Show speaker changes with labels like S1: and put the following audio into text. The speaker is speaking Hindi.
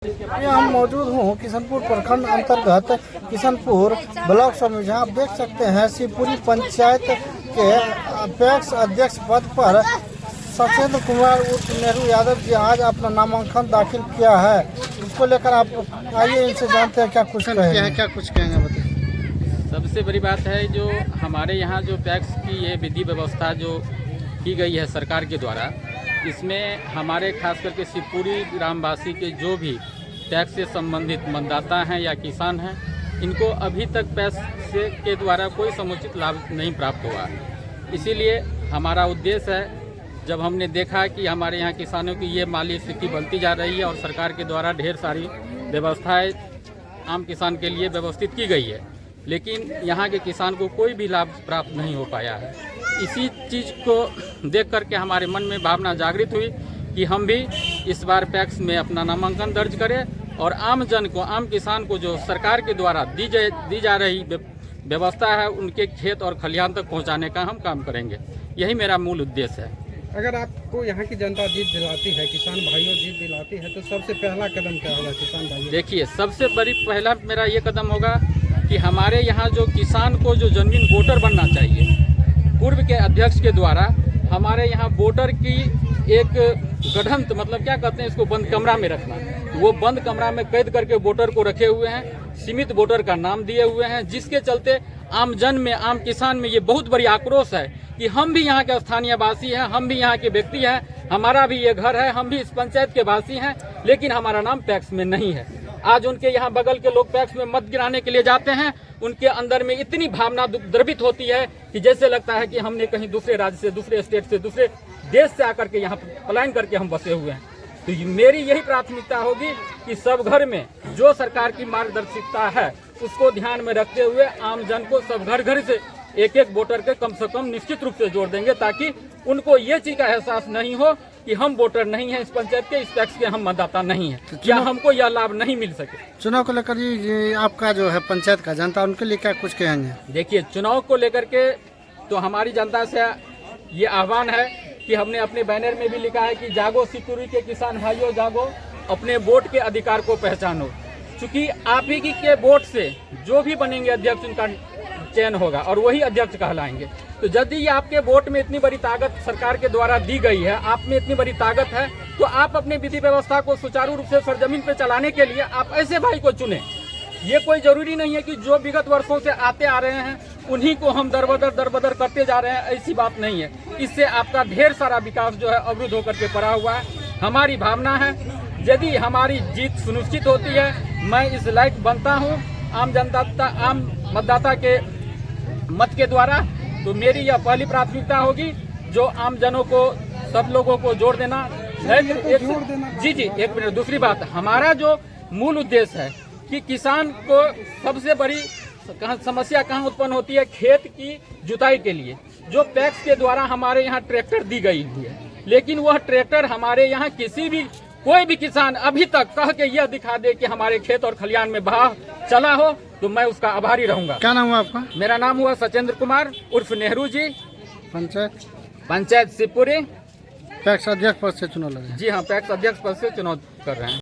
S1: हम मौजूद हूँ किशनपुर प्रखंड अंतर्गत किशनपुर ब्लॉक समिति, जहाँ आप देख सकते हैं शिवपुरी पंचायत के अध्यक्ष पद पर सचेंद्र कुमार उर्फ नेहरू यादव जी आज अपना नामांकन दाखिल किया है। इसको लेकर आप आइए इनसे जानते हैं क्या कुछ कहेंगे बताइए।
S2: सबसे बड़ी बात है जो हमारे यहाँ जो पैक्स की ये विधि व्यवस्था जो की गई है सरकार के द्वारा, इसमें हमारे खास करके शिवपुरी ग्रामवासी के जो भी टैक्स से संबंधित मतदाता हैं या किसान हैं, इनको अभी तक पैक्स के द्वारा कोई समुचित लाभ नहीं प्राप्त हुआ। इसीलिए हमारा उद्देश्य है, जब हमने देखा कि हमारे यहाँ किसानों की ये माली स्थिति बनती जा रही है और सरकार के द्वारा ढेर सारी व्यवस्थाएं आम किसान के लिए व्यवस्थित की गई है, लेकिन यहाँ के किसान को कोई भी लाभ प्राप्त नहीं हो पाया है। इसी चीज़ को देख करके हमारे मन में भावना जागृत हुई कि हम भी इस बार पैक्स में अपना नामांकन दर्ज करें और आम जन को, आम किसान को जो सरकार के द्वारा दी जा रही व्यवस्था है, उनके खेत और खलिहान तक पहुंचाने का हम काम करेंगे। यही मेरा मूल उद्देश्य है।
S3: अगर आपको यहाँ की जनता जीत दिलाती है, किसान भाइयों जीत दिलाती है, तो सबसे पहला कदम क्या होगा किसान भाइयों?
S2: देखिए, सबसे पहला मेरा ये कदम होगा कि हमारे यहाँ जो किसान को जो जेन्युइन वोटर बनना चाहिए, पूर्व के अध्यक्ष के द्वारा हमारे यहाँ वोटर की एक गठंत, मतलब क्या कहते हैं इसको, बंद कमरा में रखना। वो बंद कमरा में कैद करके वोटर को रखे हुए हैं, सीमित वोटर का नाम दिए हुए हैं, जिसके चलते आम जन में, आम किसान में ये बहुत बड़ी आक्रोश है कि हम भी यहाँ के स्थानीय वासी हैं, हम भी यहाँ के व्यक्ति हैं, हमारा भी ये घर है, हम भी इस पंचायत के वासी हैं, लेकिन हमारा नाम पैक्स में नहीं है। आज उनके यहाँ बगल के लोग पैक्स में मत गिराने के लिए जाते हैं, उनके अंदर में इतनी भावना द्रवित होती है कि जैसे लगता है कि हमने कहीं दूसरे राज्य से, दूसरे स्टेट से, दूसरे देश से आकर के यहाँ पलायन करके हम बसे हुए हैं। तो मेरी यही प्राथमिकता होगी कि सब घर में जो सरकार की मार्गदर्शिता है उसको ध्यान में रखते हुए आम जन को सब घर से एक वोटर के कम से कम निश्चित रूप से जोड़ देंगे, ताकि उनको ये चीज का एहसास नहीं हो कि हम वोटर नहीं हैं इस पंचायत के, इस टैक्स के हम मतदाता नहीं हैं, या हमको यह लाभ नहीं मिल सके।
S1: चुनाव को लेकर ये आपका जो है पंचायत का जनता, उनके लिए क्या कुछ कहेंगे?
S2: देखिए, चुनाव को लेकर के तो हमारी जनता से ये आह्वान है कि हमने अपने बैनर में भी लिखा है कि जागो शिवपुरी के किसान भाइयों जागो, अपने वोट के अधिकार को पहचानो। चूंकि आप ही के वोट से जो भी बनेंगे अध्यक्ष, उनका चयन होगा और वही अध्यक्ष कहलाएंगे। तो यदि आपके वोट में इतनी बड़ी ताकत सरकार के द्वारा दी गई है, आप में इतनी बड़ी ताकत है, तो आप अपने विधि व्यवस्था को सुचारू रूप से सरजमीन पे चलाने के लिए आप ऐसे भाई को चुने। ये कोई जरूरी नहीं है कि जो विगत वर्षों से आते आ रहे हैं उन्हीं को हम दरबदर करते जा रहे हैं, ऐसी बात नहीं है। इससे आपका ढेर सारा विकास जो है अवरुद्ध होकर के पड़ा हुआ है। हमारी भावना है, यदि हमारी जीत सुनिश्चित होती है, मैं इस लायक बनता हूँ आम मतदाता के मत के द्वारा, तो मेरी यह पहली प्राथमिकता होगी जो आम जनों को, सब लोगों को जोड़ देना। जी, एक मिनट। दूसरी बात, हमारा जो मूल उद्देश्य है कि किसान को सबसे बड़ी समस्या कहाँ उत्पन्न होती है, खेत की जुताई के लिए जो पैक्स के द्वारा हमारे यहाँ ट्रैक्टर दी गई हुई है, लेकिन वह ट्रैक्टर हमारे यहाँ कोई भी किसान अभी तक कह के यह दिखा दे कि हमारे खेत और खलिहान में बहा चला हो, तो मैं उसका आभारी रहूंगा।
S1: क्या नाम हुआ आपका?
S2: मेरा नाम हुआ सचेंद्र कुमार उर्फ नेहरू जी, पंचायत शिवपुरी।
S1: पैक्स अध्यक्ष पद से चुनाव लगे?
S2: जी हाँ, पैक्स अध्यक्ष पद से चुनाव कर रहे हैं।